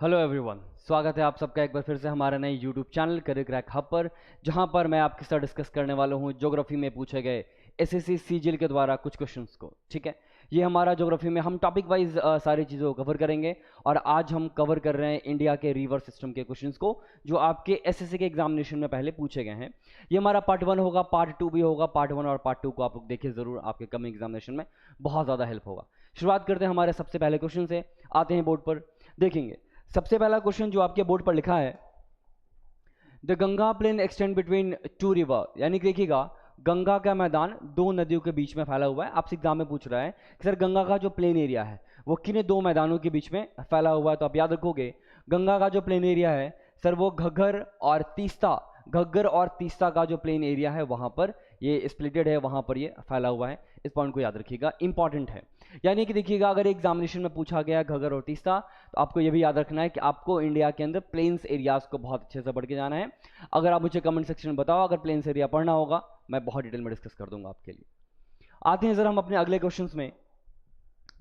Hello everyone, स्वागत है आप सबका एक बार फिर से हमारे नए YouTube channel career crack hub पर, जहां पर मैं आपके साथ डिस्कस करने वाला हूं ज्योग्राफी में पूछे गए एसएससी सीजीएल के द्वारा कुछ क्वेश्चंस को। ठीक है, ये हमारा ज्योग्राफी में हम टॉपिक वाइज सारी चीज़ों को कवर करेंगे और आज हम कवर कर रहे हैं इंडिया के रिवर सिस्टम के क्वेश्चंस को जो आपके एसएससी के एग्जामिनेशन में पहले पूछे गए हैं। ये हमारा पार्ट 1 होगा, पार्ट 2 भी होगा। पार्ट 1 और पार्ट 2 को आप लोग देखिए ज़रूर, आपके कमिंग एग्जामिनेशन में बहुत ज़्यादा हेल्प होगा। शुरुआत करते हैं हमारे सबसे पहले क्वेश्चन से। आते हैं बोर्ड पर, देखेंगे सबसे पहला क्वेश्चन जो आपके बोर्ड पर लिखा है, the Ganga plain extend between two river, यानी कि देखिएगा गंगा का मैदान दो नदियों के बीच में फैला हुआ है। आपसे एग्जाम में पूछ रहा है कि सर गंगा का जो प्लेन एरिया है वो किन दो मैदानों के बीच में फैला हुआ है, तो आप याद रखोगे गंगा का जो प्लेन एरिया है सर वो घग्गर और तीस्ता का जो प्लेन एरिया है वहां पर ये स्प्लिटेड है, वहां पर ये फैला हुआ है। इस पॉइंट को याद रखिएगा, इंपॉर्टेंट है। यानी कि देखिएगा अगर एग्जामिनेशन में पूछा गया घग्गर और तीस्ता, तो आपको ये भी याद रखना है कि आपको इंडिया के अंदर प्लेन्स एरियाज को बहुत अच्छे से पढ़ के जाना है। अगर आप मुझे कमेंट सेक्शन में बताओ अगर प्लेन्स एरिया पढ़ना होगा, मैं बहुत डिटेल में डिस्कस कर दूंगा आपके लिए। आते हैं जरा हम अपने अगले क्वेश्चन में,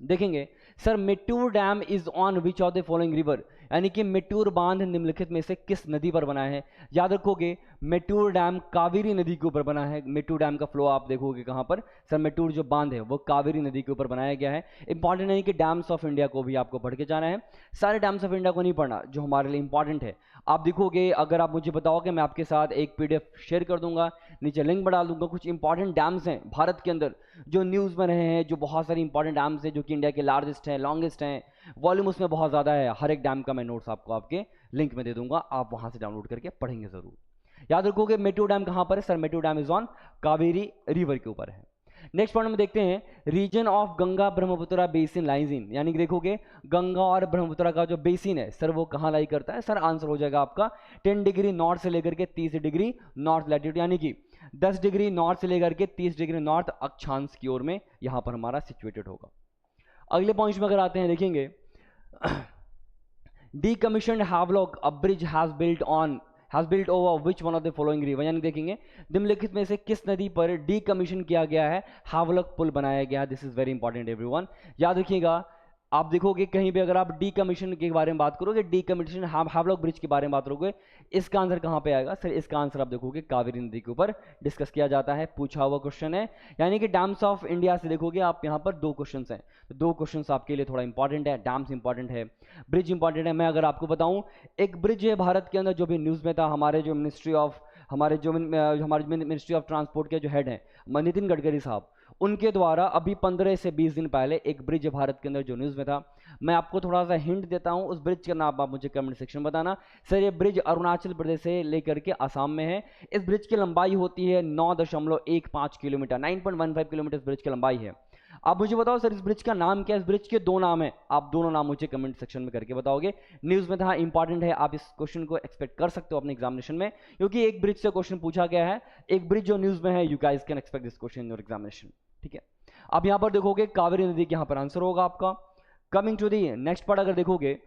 देखेंगे sir Mettur dam is on which of the following river, यानी कि मेट्टूर बांध निम्नलिखित में से किस नदी पर बना है। याद रखोगे मेट्टूर डैम कावेरी नदी के ऊपर बना है। मेट्टूर डैम का फ्लो आप देखोगे कहां पर, सर मेट्टूर जो बांध है वो कावेरी नदी के ऊपर बनाया गया है। इंपॉर्टेंट है कि डैम्स ऑफ इंडिया को भी आपको पढ़ के जाना है, सारे डैम्स ऑफ इंडिया को नहीं पढ़ना, जो हमारे लिए इंपॉर्टेंट है। आप देखोगे अगर आप मुझे बताओगे मैं आपके साथ एक पीडीएफ शेयर कर दूंगा, नीचे लिंक बढ़ा दूंगा। कुछ इंपॉर्टेंट डैम्स हैं भारत के अंदर जो न्यूज़ में रहे हैं, जो बहुत सारी इंपॉर्टेंट डैम्स हैं जो कि इंडिया के लार्जेस्ट हैं, लॉन्गेस्ट हैं, वॉल्यूम उसमें बहुत ज़्यादा है। हर एक डैम का मैं नोट्स आपको आपके लिंक में दे दूंगा, आप वहां से डाउनलोड करके पढ़ेंगे जरूर। याद रखोगे मेट्टूर डैम कहां पर है, sir Mettur dam is on Kaveri river के ऊपर है। नेक्स्ट पॉइंट में देखते हैं, region of Ganga Brahmaputra basin lies in, यानी कि देखोगे गंगा और ब्रह्मपुत्र का जो बेसिन है सर वो कहां लाई करता है। सर आंसर हो जाएगा आपका 10 डिग्री नॉर्थ से लेकर के 30 डिग्री नॉर्थ लैटिट्यूड, यानी कि 10 डिग्री नॉर्थ से लेकर के 30 डिग्री नॉर्थ अक्षांश की ओर में यहां पर हमारा सिचुएटेड होगा। अगले पॉइंट में अगर आते हैं, देखेंगे decommissioned Havelock a bridge has built over which one of the following river, यानी देखेंगे निम्नलिखित में से किस नदी पर डीकमीशन किया गया है, हावलॉक पुल बनाया गया है। This is very important everyone, याद रखिएगा। आप देखोगे कहीं भी अगर आप डीकमीशन के बारे में बात करोगे, डीकमीशन हावलॉक ब्रिज के बारे में बात करोगे, इसका आंसर कहां पे आएगा सर, इसका आंसर आप देखोगे कावेरी नदी के ऊपर डिस्कस किया जाता है, पूछा हुआ क्वेश्चन है। यानी कि डैम्स ऑफ इंडिया से देखोगे आप यहां पर दो क्वेश्चन हैं, तो दो क्वेश्चन आपके लिए थोड़ा इंपॉर्टेंट है। डैम्स इंपॉर्टेंट है, ब्रिज इंपॉर्टेंट है। मैं अगर आपको बताऊं एक ब्रिज है भारत के अंदर जो भी न्यूज में था, हमारे जो मिनिस्ट्री ऑफ ट्रांसपोर्ट के जो हेड हैं नितिन गडकरी साहब, उनके द्वारा अभी 15 से 20 दिन पहले एक ब्रिज भारत के अंदर जो न्यूज़ में था। मैं आपको थोड़ा सा हिंट देता हूं, उस ब्रिज का नाम आप मुझे कमेंट सेक्शन में बताना। सर ये ब्रिज अरुणाचल प्रदेश से लेकर के असम में है। इस ब्रिज की लंबाई होती है 9.15 किलोमीटर, 9.15 किलोमीटर इस ब्रिज की लंबाई है। आप मुझे बताओ सर इस ब्रिज का नाम क्या है। इस ब्रिज के दो नाम है, आप दोनों नाम मुझे कमेंट सेक्शन में करके बताओगे। न्यूज़ में था, इंपॉर्टेंट है, आप इस क्वेश्चन को एक्सपेक्ट कर सकते हो अपने एग्जामिनेशन में, क्योंकि एक ब्रिज से क्वेश्चन पूछा गया है, एक ब्रिज जो न्यूज़ में है, you guys can expect this question in your examination. ठीक है, अब यहां पर देखोगे कावेरी नदी के यहां पर आंसर होगा आपका। Coming to the next part, अगर देखोगे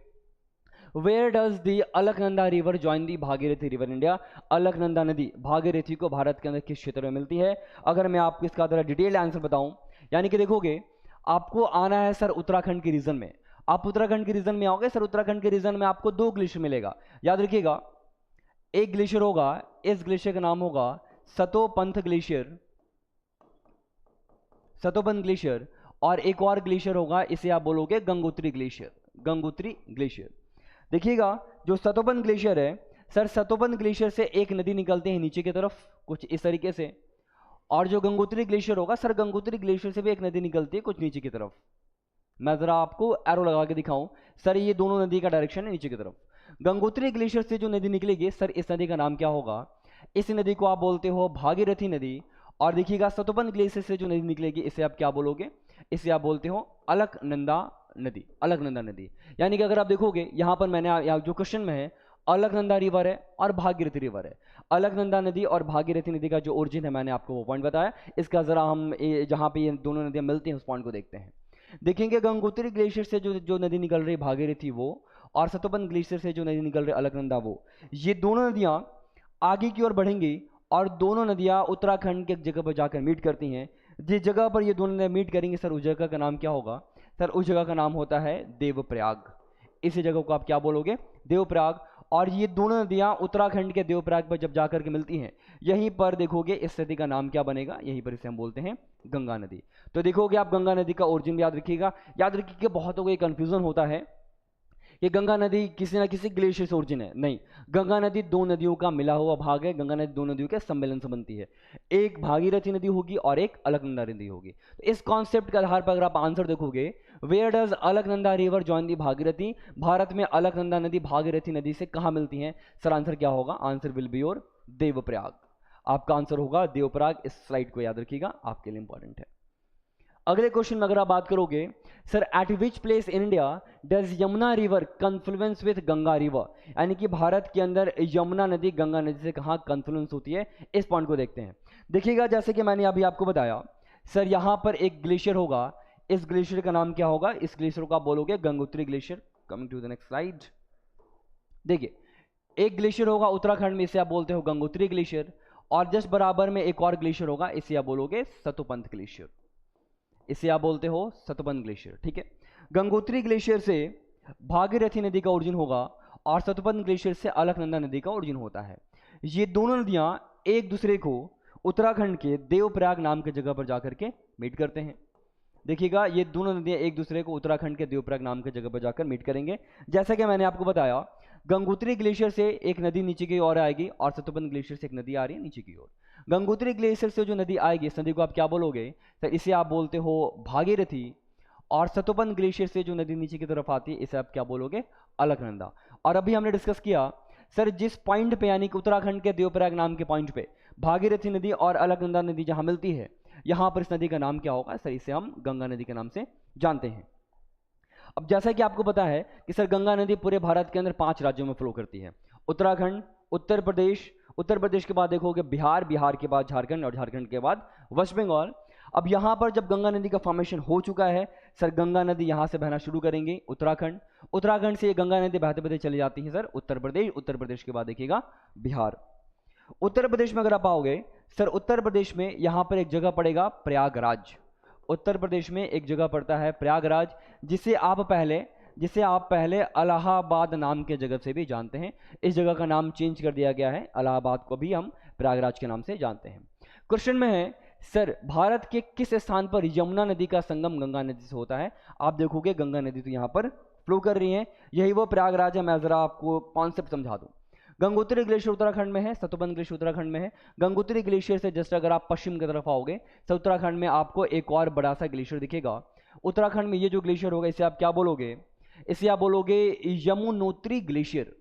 where does the Alaknanda river join the Bhagirathi river India, Alaknanda नदी भागीरथी को भारत के अंदर किस क्षेत्र में मिलती है। अगर मैं आपको इसका थोड़ा डिटेल्ड आंसर बताऊं, यानी कि देखोगे आपको आना है सर उत्तराखंड के रीजन में। आप उत्तराखंड के रीजन में आओगे सर, उत्तराखंड के रीजन में आपको दो ग्लेशियर मिलेगा, याद रखिएगा। एक ग्लेशियर होगा, इस ग्लेशियर का नाम होगा सतोपंथ ग्लेशियर, सतोपंथ ग्लेशियर, और एक और ग्लेशियर होगा, इसे आप बोलोगे गंगोत्री ग्लेशियर, गंगोत्री ग्लेशियर। देखिएगा जो सतोपंथ ग्लेशियर है सर, सतोपंथ ग्लेशियर से एक नदी निकलती है नीचे की तरफ कुछ इस तरीके से, और जो गंगोत्री ग्लेशियर होगा सर, गंगोत्री ग्लेशियर से भी एक नदी निकलती है कुछ नीचे की तरफ। मैं जरा आपको एरो लगा के दिखाऊं, सर ये दोनों नदी का डायरेक्शन है नीचे की तरफ। गंगोत्री ग्लेशियर से जो नदी निकलेगी सर, इस नदी का नाम क्या होगा, इस नदी को आप बोलते हो भागीरथी नदी। और देखिएगा सतोपंथ ग्लेशियर से जो नदी निकलेगी इसे आप क्या बोलोगे, इसे आप बोलते हो अलकनंदा नदी, अलकनंदा नदी। यानी कि अगर आप देखोगे यहां पर मैंने जो क्वेश्चन में है अलकनंदा रिवर है और भागीरथी रिवर है। अलकनंदा नदी और भागीरथी नदी का जो ओरिजिन है मैंने आपको वो पॉइंट बताया। इसका जरा हम जहां पे ये दोनों नदियां मिलती हैं उस पॉइंट को देखते हैं। देखेंगे गंगोत्री ग्लेशियर से जो नदी निकल रही भागीरथी वो, और सतोपंथ ग्लेशियर से जो नदी निकल रही अलकनंदा वो, ये दोनों नदियां आगे की ओर बढ़ेंगी और दोनों नदियां उत्तराखंड के एक जगह पर जाकर मीट करती हैं। जिस जगह पर ये दोनों नदियां मीट करेंगी सर, उस जगह का नाम क्या होगा, सर उस जगह का नाम होता है देवप्रयाग। इसी जगह को आप क्या बोलोगे, देवप्रयाग। और ये दोनों नदियां उत्तराखंड के देवप्रयाग पर जब जाकर के मिलती हैं, यहीं पर देखोगे इस नदी का नाम क्या बनेगा, यहीं पर इसे हम बोलते हैं गंगा नदी। तो देखोगे आप गंगा नदी का ओरिजिन याद रखिएगा। याद रखिए बहुतों को ये कंफ्यूजन होता है कि गंगा नदी किसी ना किसी ग्लेशियर से ओरिजिन है। नहीं, गंगा नदी दो नदियों का मिला हुआ भाग है। गंगा नदी दो नदियों के सम्मेलन से बनती है, एक भागीरथी नदी होगी और एक अलकनंदा नदी होगी। तो इस कॉन्सेप्ट के आधार पर अगर आप आंसर देखोगे, where does Alaknanda river join the Bhagirathi, Bharat में अलकनंदा नदी भागीरथी नदी से कहां मिलती है, सर आंसर क्या होगा, answer will be your Devprayag. आपका आंसर होगा देवप्रयाग। इस स्लाइड को याद रखिएगा, आपके लिए इंपॉर्टेंट है। अगले क्वेश्चन में अगर आप बात करोगे, sir eight which place in India does Yamuna river confluence with Ganga river, यानी कि भारत के अंदर यमुना नदी गंगा नदी से कहां कन्फ्लुएंस होती है, इस पॉइंट को देखते हैं। देखिएगा जैसे कि मैंने अभी आपको बताया, सर यहां पर एक ग्लेशियर होगा, इस ग्लेशियर का नाम क्या होगा, इस ग्लेशियर को आप बोलोगे Gangotri glacier. Coming to the next slide, देखिए एक ग्लेशियर होगा उत्तराखंड में, इसे आप बोलते हो गंगोत्री ग्लेशियर, और जस्ट बराबर में एक और ग्लेशियर होगा, इसे आप बोलोगे सतोपंथ ग्लेशियर, इसे आप बोलते हो सतोपंथ ग्लेशियर। ठीक है, गंगोत्री ग्लेशियर से भागीरथी नदी का ओरिजिन होगा और सतोपंथ ग्लेशियर से अलकनंदा नदी का ओरिजिन होता है। ये दोनों नदियां एक दूसरे को उत्तराखंड के देवप्रयाग नाम की जगह पर जाकर के मीट करते हैं। देखिएगा ये दोनों नदियां एक दूसरे को उत्तराखंड के देवप्रयाग नाम की जगह पर जाकर मीट करेंगे। जैसा कि मैंने आपको बताया, गंगोत्री ग्लेशियर से एक नदी नीचे की ओर आएगी और सतोपंथ ग्लेशियर से एक नदी आ रही है नीचे की ओर। गंगोत्री ग्लेशियर से जो नदी आएगी, इस नदी को आप क्या बोलोगे, तो इसे आप बोलते हो भागीरथी, और सतोपंथ ग्लेशियर से जो नदी नीचे की तरफ आती है, इसे आप क्या बोलोगे, अलकनंदा। और अभी हमने डिस्कस किया, सर जिस पॉइंट पे यानी कि उत्तराखंड के देवप्रयाग नाम के पॉइंट पे भागीरथी नदी और अलकनंदा नदी जहां मिलती है, यहां पर इस नदी का नाम क्या होगा, सर इसे हम गंगा नदी के नाम से जानते हैं। अब जैसा कि आपको पता है कि सर गंगा नदी पूरे भारत के अंदर 5 राज्यों में फ्लो करती है, उत्तराखंड, उत्तर प्रदेश, उत्तर प्रदेश के बाद देखोगे बिहार, बिहार के बाद झारखंड और झारखंड के बाद वेस्ट बंगाल। अब यहाँ पर जब गंगा नदी का फॉर्मेशन हो चुका है, सर गंगा नदी यहाँ से बहना शुरू करेंगे उत्तराखंड, उत्तराखंड से ये गंगा नदी बहते बहते चली जाती है सर उत्तर प्रदेश, उत्तर प्रदेश के बाद देखिएगा बिहार। उत्तर प्रदेश में अगर आप आओगे, सर उत्तर प्रदेश में यहाँ पर एक जगह पड़ेगा प्रयागराज, उत्तर प्रदेश में एक जगह पड़ता है प्रयागराज, जिसे आप पहले इलाहाबाद नाम के जगह से भी जानते हैं। इस जगह का नाम चेंज कर दिया गया है, इलाहाबाद को भी हम प्रयागराज के नाम से जानते हैं। क्वेश्चन में है, सर भारत के किस स्थान पर यमुना नदी का संगम गंगा नदी से होता है। आप देखोगे गंगा नदी तो यहाँ पर फ्लो कर रही है, यही वो प्रयागराज है। मैं जरा आपको कॉन्सेप्ट समझा दूं। गंगोत्री ग्लेशियर उत्तराखंड में है, सतोपंथ ग्लेशियर उत्तराखंड में है। गंगोत्री ग्लेशियर से जस्ट अगर आप पश्चिम की तरफ आओगे, तो उत्तराखंड में आपको एक और बड़ा सा ग्लेशियर दिखेगा। उत्तराखंड में ये जो ग्लेशियर होगा, इसे आप क्या बोलोगे, इसे आप बोलोगे यमुनोत्री ग्लेशियर।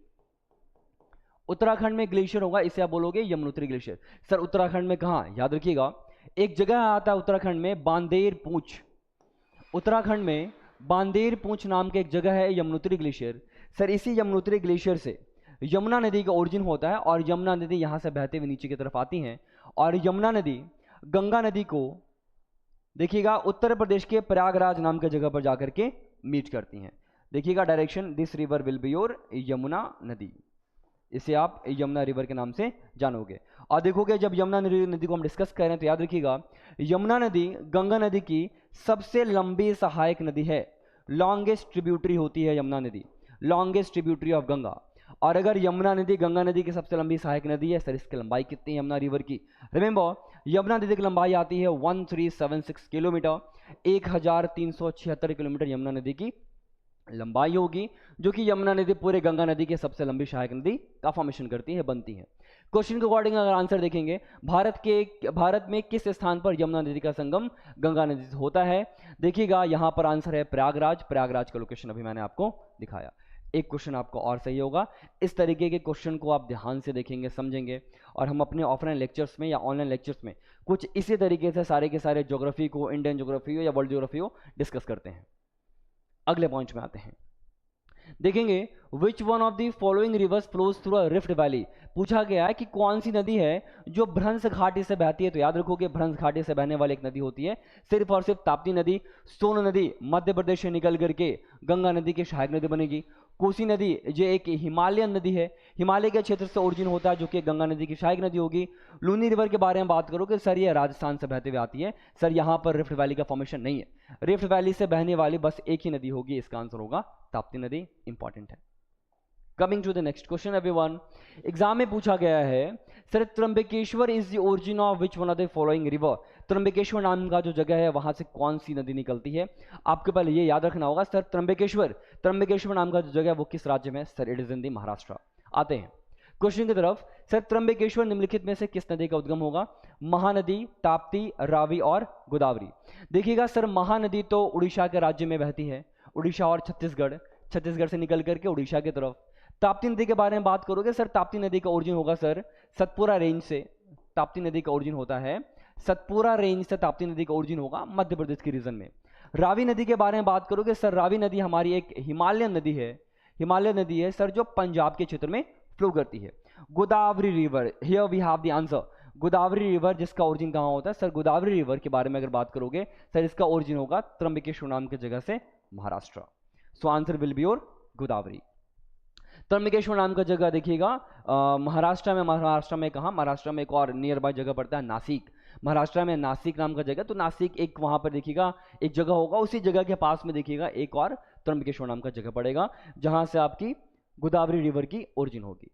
उत्तराखंड में ग्लेशियर होगा, इसे आप बोलोगे यमुनोत्री ग्लेशियर। सर उत्तराखंड में कहाँ, याद रखिएगा एक जगह आता है उत्तराखंड में, बांदेर पूंछ। उत्तराखंड में बांदेर पूंछ नाम की एक जगह है यमुनोत्री ग्लेशियर। सर इसी यमुनोत्री ग्लेशियर से यमुना नदी का ओरिजिन होता है, और यमुना नदी यहाँ से बहते हुए नीचे की तरफ आती हैं, और यमुना नदी गंगा नदी को देखिएगा उत्तर प्रदेश के प्रयागराज नाम की जगह पर जाकर के मीट करती हैं। देखिएगा direction, this river will be your Yamuna नदी, इसे आप यमुना रिवर के नाम से जानोगे। और देखोगे जब यमुना नदी को हम डिस्कस कर रहे हैं, तो याद रखिएगा यमुना नदी गंगा नदी की सबसे लंबी सहायक नदी है, लॉन्गेस्ट ट्रिब्यूटरी होती है यमुना नदी, लॉन्गेस्ट ट्रिब्यूटरी ऑफ गंगा। और अगर यमुना नदी गंगा नदी की सबसे लंबी सहायक नदी है, सर इसकी लंबाई कितनी है यमुना रिवर की, रिमेंबर यमुना नदी की लंबाई आती है 1376 किलोमीटर, 1376 किलोमीटर यमुना नदी की लंबाई होगी, जो कि यमुना नदी पूरे गंगा नदी की सबसे लंबी सहायक नदी का फॉर्मेशन करती है, बनती है। क्वेश्चन के अकॉर्डिंग अगर आंसर देखेंगे, भारत में किस स्थान पर यमुना नदी का संगम गंगा नदी से होता है, देखिएगा यहाँ पर आंसर है प्रयागराज। प्रयागराज का लोकेशन अभी मैंने आपको दिखाया। एक क्वेश्चन आपको और सही होगा। इस तरीके के क्वेश्चन को आप ध्यान से देखेंगे, समझेंगे, और हम अपने ऑफलाइन लेक्चर्स में या ऑनलाइन लेक्चर्स में कुछ इसी तरीके से सारे के सारे ज्योग्राफी को, इंडियन ज्योग्राफी हो या वर्ल्ड ज्योग्राफी हो, डिस्कस करते हैं। अगले पॉइंट में आते हैं, देखेंगे विच one of the following rivers flows through a rift valley. पूछा गया है कि कौन सी नदी है जो भ्रंश घाटी से बहती है। तो याद रखोगे भ्रंश घाटी से बहने वाली एक नदी होती है सिर्फ और सिर्फ ताप्ती नदी। सोन नदी मध्य प्रदेश से निकल करके गंगा नदी की सहायक नदी बनेगी। कोसी नदी ये एक हिमालयन नदी है, हिमालय के क्षेत्र से ओरिजिन होता है, जो कि गंगा नदी की सहायक नदी होगी। लूनी रिवर के बारे में बात करोगे सर, ये राजस्थान से बहते हुए आती है सर, यहाँ पर रिफ्ट वैली का फॉर्मेशन नहीं है। रिफ्ट वैली से बहने वाली बस एक ही नदी होगी, इसका आंसर होगा ताप्ती नदी। इंपॉर्टेंट है। Coming to the next question everyone, exam में पूछा गया है sir, Trimbakeshwar is the origin of which one of the following river. Trimbakeshwar नाम का जो जगह है वहां से कौन सी नदी निकलती है? आपको पहले ये याद रखना होगा सर, त्र्यंबकेश्वर नाम का जो जगह है वो किस राज्य में? Sir it is in the Maharashtra. आते हैं क्वेश्चन की तरफ। सर त्र्यंबकेश्वर निम्नलिखित में से किस नदी का उद्गम होगा? महानदी, ताप्ती, रावी और गोदावरी। देखिएगा सर, महानदी तो उड़ीसा के राज्य में बहती है, उड़ीसा और छत्तीसगढ़ से निकल करके उड़ीसा की तरफ। ताप्ती नदी के बारे में बात करोगे सर, ताप्ती नदी का ओरिजिन होगा सर सतपुरा रेंज से। ताप्ती नदी का ओरिजिन होता है सतपुरा रेंज से, ताप्ती नदी का ओरिजिन होगा मध्य प्रदेश के रीजन में। रावी नदी के बारे में बात करोगे सर, रावी नदी हमारी एक हिमालयन नदी है सर, जो पंजाब के क्षेत्र में फ्लो करती है। Godavari river, here we have the answer. Godavari river जिसका ओरिजिन कहाँ होता है सर? गोदावरी रिवर के बारे में अगर बात करोगे सर, इसका ओरिजिन होगा त्र्यंबकेश्वर नाम की जगह से, Maharashtra. So answer will be your Godavari. Trimbakeshwar नाम का जगह देखिएगा महाराष्ट्र में कहाँ? महाराष्ट्र में एक और नियर बाय जगह पड़ता है नासिक। महाराष्ट्र में नासिक नाम का जगह, तो नासिक एक वहां पर देखिएगा एक जगह होगा, उसी जगह के पास में देखिएगा एक और त्र्यंबकेश्वर नाम का जगह पड़ेगा, जहां से आपकी गोदावरी रिवर की ओरिजिन होगी।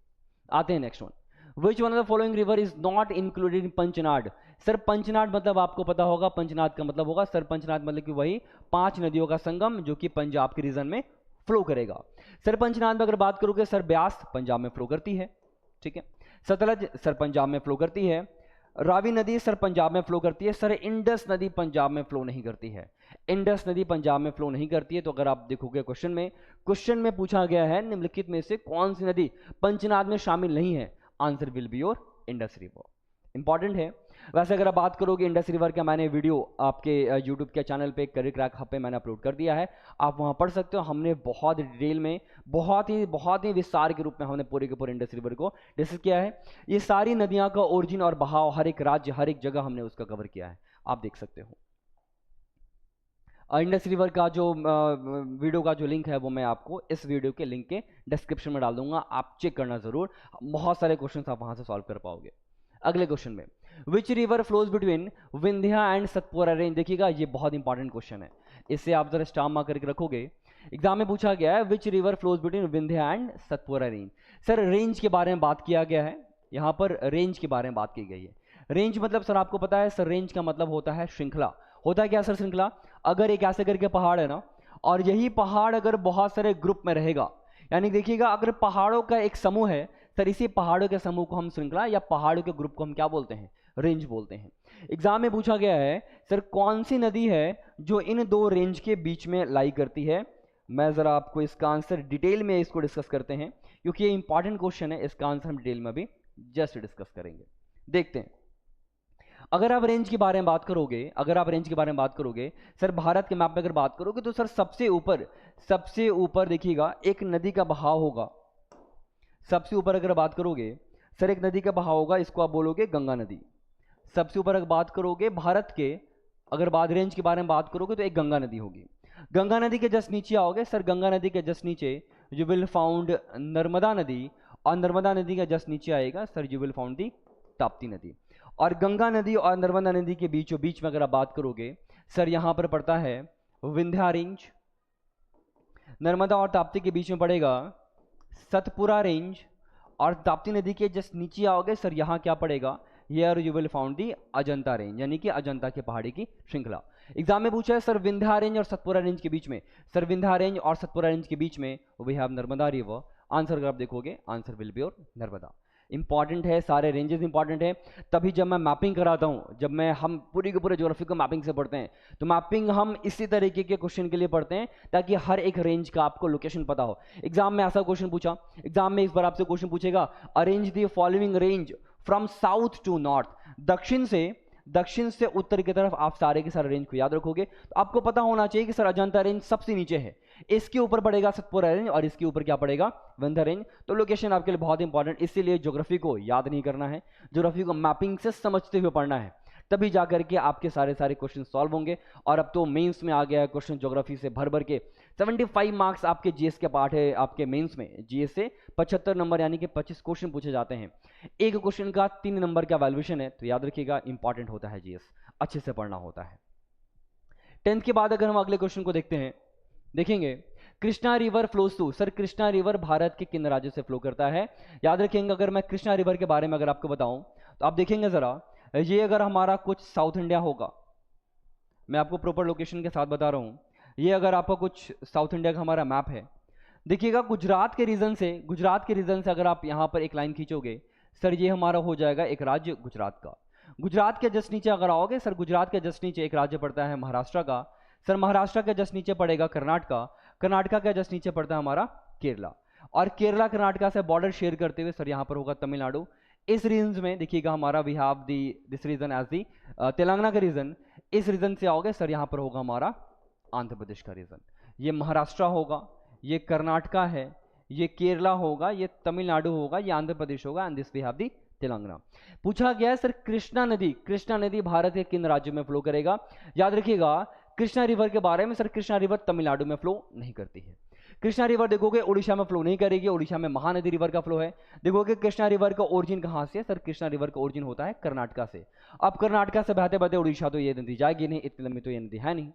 आते हैं next one. Which one of the following river is not included in Panchnad? Sir Panchnad मतलब आपको पता होगा, पंचनाद का मतलब होगा सर, पंचनाद मतलब कि वही 5 नदियों का संगम जो कि पंजाब के रीजन में फ्लो करेगा। सर पंचनाद में अगर बात करोगे सर, ब्यास पंजाब में फ्लो करती है, ठीक है। सतलज सर पंजाब में फ्लो करती है। रावी नदी सर पंजाब में फ्लो करती है। सर इंडस नदी पंजाब में फ्लो नहीं करती है, इंडस नदी पंजाब में फ्लो नहीं करती है। तो अगर आप देखोगे क्वेश्चन में पूछा गया है निम्नलिखित में से कौन सी नदी पंचनाद में शामिल नहीं है? Answer will be your Indus river. Important है। वैसे अगर आप बात करोगे इंडस रिवर का, मैंने वीडियो आपके यूट्यूब के चैनल पे करियर क्रैक हब पे मैंने अपलोड कर दिया है, आप वहां पढ़ सकते हो। हमने बहुत डिटेल में, बहुत ही विस्तार के रूप में हमने पूरे के पूरे इंडस रिवर को डिस्कस किया है। ये सारी नदियां का ओरिजिन और बहाव हर एक राज्य, हर एक जगह हमने उसका कवर किया है, आप देख सकते हो। इंडस रिवर का जो वीडियो का जो लिंक है वो मैं आपको इस वीडियो के लिंक के डिस्क्रिप्शन में डाल दूंगा, आप चेक करना जरूर, बहुत सारे क्वेश्चन आप वहां से सॉल्व कर पाओगे। अगले क्वेश्चन में, which river flows between Vindhya and Satpura range? देखिएगा ये बहुत इंपॉर्टेंट क्वेश्चन है, इससे आप जरा स्टार मार्क करके रखोगे। एग्जाम में पूछा गया है which river flows between Vindhya and Satpura range. Sir range के बारे में बात किया गया है, यहाँ पर रेंज के बारे में बात की गई है। रेंज मतलब सर आपको पता है सर, रेंज का मतलब होता है श्रृंखला। होता है क्या सर श्रृंखला? अगर एक ऐसे करके पहाड़ है ना, और यही पहाड़ अगर बहुत सारे ग्रुप में रहेगा, यानी देखिएगा अगर पहाड़ों का एक समूह है सर, इसी पहाड़ों के समूह को हम श्रृंखला या पहाड़ों के ग्रुप को हम क्या बोलते हैं? रेंज बोलते हैं। एग्जाम में पूछा गया है सर कौन सी नदी है जो इन दो रेंज के बीच में लाई करती है? मैं जरा आपको इसका आंसर डिटेल में इसको डिस्कस करते हैं, क्योंकि ये इंपॉर्टेंट क्वेश्चन है, इसका आंसर हम डिटेल में भी जस्ट डिस्कस करेंगे। देखते हैं, अगर आप रेंज के बारे में बात करोगे, सर भारत के मैप में अगर बात करोगे तो सर सबसे ऊपर देखिएगा एक नदी का बहाव होगा। सबसे ऊपर अगर बात करोगे सर एक नदी का बहाव होगा, इसको आप बोलोगे गंगा नदी। सबसे ऊपर अगर बात करोगे भारत के, अगर बात रेंज के बारे में बात करोगे तो एक गंगा नदी होगी। गंगा नदी के जस्ट नीचे आओगे सर, गंगा नदी के जस्ट नीचे यू विल फाउंड नर्मदा नदी, और नर्मदा नदी का जस्ट नीचे आएगा sir you will found the Tapti नदी। और गंगा नदी और नर्मदा नदी के बीचों बीच में अगर आप बात करोगे सर, यहां पर पड़ता है विंध्या रेंज। नर्मदा और ताप्ती के बीच में पड़ेगा सतपुरा रेंज, और ताप्ती नदी के जस्ट नीचे आओगे सर, यहाँ क्या पड़ेगा? Here you will found the Ajanta range, यानी कि अजंता के पहाड़ी की श्रृंखला। एग्जाम में पूछा है सर विंध्या रेंज और सतपुरा रेंज के बीच में, सर विंध्या रेंज और सतपुरा रेंज के बीच में we have Narmada river. Answer अगर आप देखोगे, answer will be your Narmada. Important है, सारे रेंजेस इंपॉर्टेंट है। तभी जब मैं मैपिंग कराता हूं, जब मैं हम पूरी के पूरे ज्योग्राफी को मैपिंग से पढ़ते हैं, तो मैपिंग हम इसी तरीके के क्वेश्चन के लिए पढ़ते हैं ताकि हर एक रेंज का आपको लोकेशन पता हो। एग्जाम में ऐसा क्वेश्चन पूछा, एग्जाम में इस बार आपसे क्वेश्चन पूछेगा, arrange the following range from south to north. दक्षिण से उत्तर की तरफ आप सारे के सारे रेंज को याद रखोगे, तो आपको पता होना चाहिए कि सर अजंता रेंज सबसे नीचे है, इसके ऊपर पड़ेगा सतपुरा रेंज, और इसके ऊपर क्या पड़ेगा? विंध्या रेंज। तो लोकेशन आपके लिए बहुत इंपॉर्टेंट, इसीलिए ज्योग्राफी को याद नहीं करना है, ज्योग्राफी को मैपिंग से समझते हुए पढ़ना है, तभी जाकर के आपके सारे क्वेश्चन सॉल्व होंगे। और अब तो मेंस में आ गया है क्वेश्चन ज्योग्राफी से भर भर के, 75 मार्क्स आपके जीएस के पार्ट है, आपके मेंस में जीएस से 75 नंबर यानी कि 25 क्वेश्चन पूछे जाते हैं। एक क्वेश्चन का 3 नंबर का वैल्यूएशन है, तो याद रखिएगा इंपॉर्टेंट होता है जीएस, अच्छे से पढ़ना होता है। 10th के बाद अगर हम अगले क्वेश्चन को देखते हैं, देखेंगे Krishna river flows to, sir Krishna river Bharat के किन राज्यों से फ्लो करता है? याद रखेंगे अगर मैं कृष्णा रिवर के बारे में अगर आपको बताऊं तो आप देखेंगे जरा, ये अगर हमारा कुछ साउथ इंडिया होगा, मैं आपको प्रॉपर लोकेशन के साथ बता रहा हूं, ये अगर आपका कुछ साउथ इंडिया का हमारा मैप है, देखिएगा गुजरात के रीजन से अगर आप यहां पर एक लाइन खींचोगे सर, ये हमारा हो जाएगा एक राज्य गुजरात का। गुजरात के जस्ट नीचे अगर आओगे सर, गुजरात के जस्ट नीचे एक राज्य पड़ता है महाराष्ट्र का, सर महाराष्ट्र के जस्ट नीचे पड़ेगा कर्नाटका के जस्ट नीचे पड़ता है हमारा केरला, और केरला कर्नाटका से बॉर्डर शेयर करते हुए सर यहाँ पर होगा तमिलनाडु। इस रीजन में देखिएगा हमारा we have this region as the Telangana का रीजन। इस रीजन से आओगे सर, यहाँ पर होगा हमारा आंध्र प्रदेश का रीजन, ये महाराष्ट्र होगा, ये कर्नाटका है, ये केरला होगा, ये तमिलनाडु होगा, ये आंध्र प्रदेश होगा, and this we have the Telangana. पूछा गया है सर कृष्णा नदी भारत के किन राज्यों में फ्लो करेगा? याद रखिएगा कृष्णा रिवर के बारे में सर, कृष्णा रिवर तमिलनाडु में फ्लो नहीं करती है। कृष्णा रिवर देखोगे उड़ीसा में फ्लो नहीं करेगी, उड़ीसा में महानदी रिवर का फ्लो है। देखोगे कृष्णा रिवर का ओरिजिन कहाँ से है सर, कृष्णा रिवर का ओरिजिन होता है कर्नाटका से। अब कर्नाटका से बहते बहते उड़ीसा तो ये नदी जाएगी नहीं, इतनी लंबी तो ये नदी है नहीं।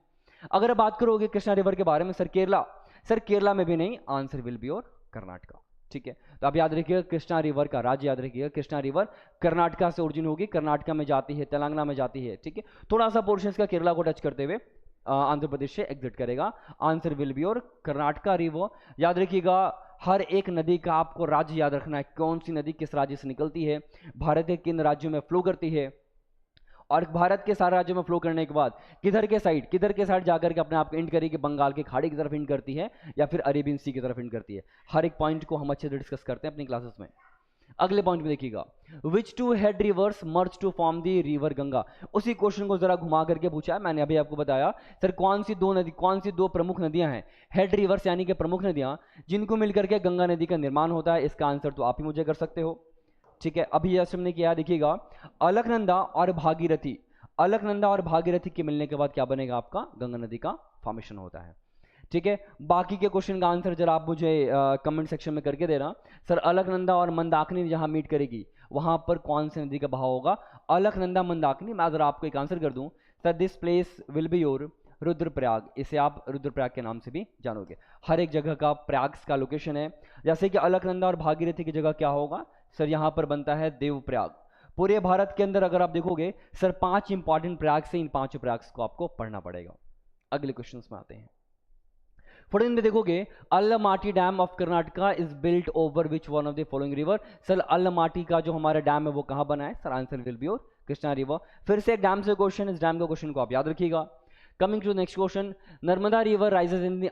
अगर बात करोगे कृष्णा रिवर के बारे में सर, केरला में भी नहीं, आंसर विल बी और कर्नाटका। ठीक है, तो आप याद रखिएगा कृष्णा रिवर का राज्य याद रखिएगा, कृष्णा रिवर कर्नाटका से ओरिजिन होगी, कर्नाटका में जाती है, तेलंगाना में जाती है। ठीक है, थोड़ा सा पोर्शन का केरला को टच करते हुए आंध्र प्रदेश से एग्जिट करेगा, आंसर विल बी और कर्नाटका रिवर। याद रखिएगा हर एक नदी का आपको राज्य याद रखना है, कौन सी नदी किस राज्य से निकलती है, भारत के किन राज्यों में फ्लो करती है, और भारत के सारे राज्यों में फ्लो करने के बाद किधर के साइड जाकर के अपने आप को इंड करेगी, बंगाल की खाड़ी की तरफ इंड करती है या फिर अरेबियन सी की तरफ इंड करती है। हर एक पॉइंट को हम अच्छे से डिस्कस करते हैं अपनी क्लासेस में। अगले पॉइंट में देखिएगा, which two head rivers merge to form the river Ganga. उसी क्वेश्चन को जरा घुमा करके पूछा है, मैंने अभी आपको बताया सर कौन सी दो प्रमुख नदियां हैं, हेड रिवर्स यानी कि प्रमुख नदियां जिनको मिलकर के गंगा नदी का निर्माण होता है। इसका आंसर तो आप ही मुझे कर सकते हो। ठीक है, अभी यह हमने किया, देखिएगा अलकनंदा और भागीरथी के मिलने के बाद क्या बनेगा, आपका गंगा नदी का फॉर्मेशन होता है। ठीक है, बाकी के क्वेश्चन का आंसर जरा आप मुझे कमेंट सेक्शन में करके देना। सर अलकनंदा और मंदाकिनी जहां मीट करेगी वहां पर कौन सी नदी का बहाव होगा, अलकनंदा मंदाकिनी। मैं अगर आपको एक आंसर कर दूं sir, this place will be your Rudraprayag, इसे आप रुद्रप्रयाग के नाम से भी जानोगे। हर एक जगह का प्रयाग का लोकेशन है, जैसे कि अलकनंदा और भागीरथी की जगह क्या होगा सर, यहाँ पर बनता है देवप्रयाग। पूरे भारत के अंदर अगर आप देखोगे सर 5 इंपॉर्टेंट प्रयाग से, इन 5 प्रयाग को आपको पढ़ना पड़ेगा। अगले क्वेश्चन में आते हैं। 14 में देखोगे Almaty dam of Karnataka is built over which one of the following river. Sir Almaty का जो हमारा डैम है वो कहां बना है सर, आंसर विल बी और कृष्णा रिवर। फिर से एक डैम से क्वेश्चन, इस डैम का क्वेश्चन को आप याद रखिएगा। Coming to next question, Narmada river rises in the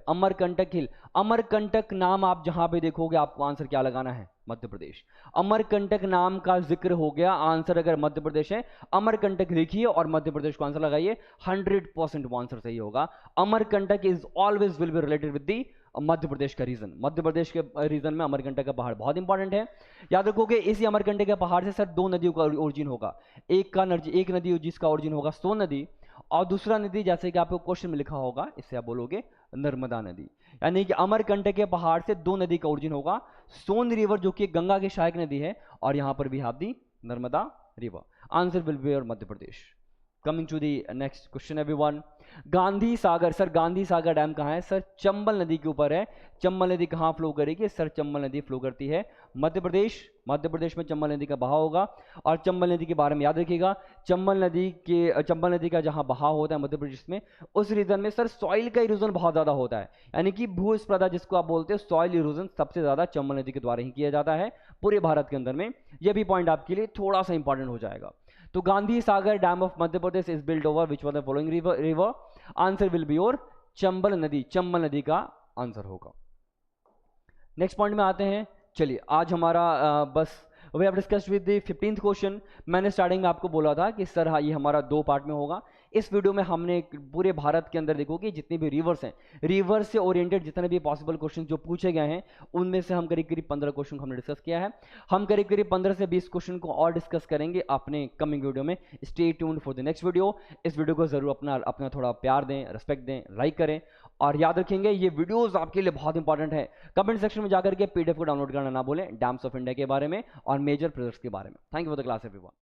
Amarkantak hill. Amarkantak नाम आप जहां पे देखोगे आपको आंसर क्या लगाना है, मध्य प्रदेश। अमरकंटक नाम का जिक्र हो गया, आंसर अगर मध्य प्रदेश है अमरकंटक लिखिए और मध्य प्रदेश को आंसर लगाइए, 100% वो आंसर सही होगा। Amarkantak is always will be related with the Madhya Pradesh का रीजन। मध्य प्रदेश के रीजन में अमरकंटक का पहाड़ बहुत इंपॉर्टेंट है। याद रखोगे इसी अमरकंटक के पहाड़ से सर 2 नदियों का ओरिजिन होगा, एक नदी जिसका ओरिजिन होगा सोन नदी, और दूसरा नदी जैसे कि आपको क्वेश्चन में लिखा होगा इससे आप बोलोगे नर्मदा नदी। यानी कि अमरकंटक के पहाड़ से 2 नदी का ओरिजिन होगा, सोन रिवर जो कि गंगा की सहायक नदी है, और यहां पर भी have the Narmada river. Answer will be Madhya Pradesh. Coming to the next question everyone, Gandhi Sagar. Sir Gandhi Sagar dam कहाँ है सर, चंबल नदी के ऊपर है। चंबल नदी कहाँ फ्लो करेगी सर, चंबल नदी फ्लो करती है मध्य प्रदेश में चंबल नदी का बहाव होगा। और चंबल नदी के बारे में याद रखिएगा, चंबल नदी का जहाँ बहाव होता है मध्य प्रदेश में, उस रीजन में सर सॉइल का इरोजन बहुत ज्यादा होता है, यानी कि भूस्पर्धा जिसको आप बोलते हैं, सॉइल इरोजन सबसे ज्यादा चंबल नदी के द्वारा ही किया जाता है पूरे भारत के अंदर में। यह भी पॉइंट आपके लिए थोड़ा सा इंपॉर्टेंट हो जाएगा। तो Gandhi Sagar dam of Madhya Pradesh is built over which one the following river, answer will be और चंबल नदी का आंसर होगा। नेक्स्ट पॉइंट में आते हैं। चलिए आज हमारा बस we have discussed with the 15th question. मैंने स्टार्टिंग में आपको बोला था कि सर हाँ ये हमारा 2 पार्ट में होगा, इस वीडियो में हमने पूरे भारत के अंदर देखो कि जितने भी रिवर्स हैं, रिवर से ओरिएंटेड जितने भी पॉसिबल क्वेश्चन जो पूछे गए हैं उनमें से हम करीब करीब 15 क्वेश्चन हमने डिस्कस किया है। हम करीब करीब 15 से 20 क्वेश्चन को और डिस्कस करेंगे अपने कमिंग वीडियो में। Stay tuned for the next video. इस वीडियो को जरूर अपना थोड़ा प्यार दें, रिस्पेक्ट दें, लाइक करें और याद रखेंगे ये वीडियोस आपके लिए बहुत इंपॉर्टेंट है। कमेंट सेक्शन में जाकर के पीडीएफ को डाउनलोड करना ना भूलें, डैम्स ऑफ इंडिया के बारे में और मेजर प्रोजेक्ट्स के बारे में। Thank you for the class everyone.